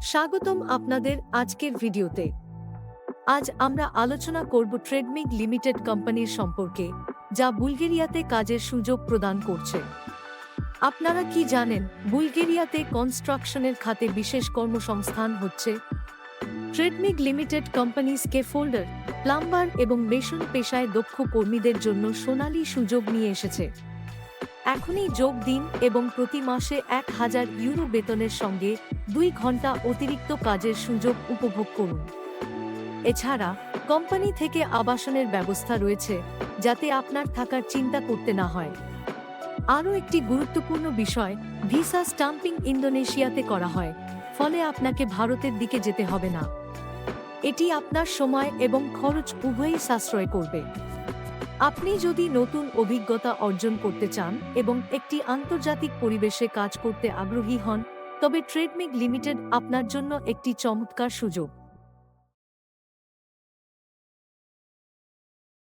স্বাগতম আপনাদের আজকের ভিডিওতে। আজ আমরা আলোচনা করব ট্রেডমিগ লিমিটেড কোম্পানির সম্পর্কে, যা বুলগেরিয়াতে কাজের সুযোগ প্রদান করছে। আপনারা কি জানেন, বুলগেরিয়াতে কনস্ট্রাকশনের খাতে বিশেষ কর্মসংস্থান হচ্ছে? ট্রেডমিগ লিমিটেড কোম্পানি স্কেফোল্ডার, প্লাম্বার এবং মেশন পেশায় দক্ষ কর্মীদের জন্য সোনালী সুযোগ নিয়ে এসেছে। এখনই যোগ দিন এবং প্রতি মাসে 1000 ইউরো বেতনের সঙ্গে 2 ঘন্টা অতিরিক্ত কাজের সুযোগ উপভোগ করুন। এছাড়া কোম্পানি থেকে আবাসনের ব্যবস্থা রয়েছে, যাতে আপনার থাকার চিন্তা করতে না হয়। আরও একটি গুরুত্বপূর্ণ বিষয়, ভিসা স্টাম্পিং ইন্দোনেশিয়াতে করা হয়, ফলে আপনাকে ভারতের দিকে যেতে হবে না। এটি আপনার সময় এবং খরচ উভয়ই সাশ্রয় করবে। আপনি যদি নতুন অভিজ্ঞতা অর্জন করতে চান এবং একটি আন্তর্জাতিক পরিবেশে কাজ করতে আগ্রহী হন, তবে ট্রেডমিগ লিমিটেড আপনার জন্য একটি চমৎকার সুযোগ।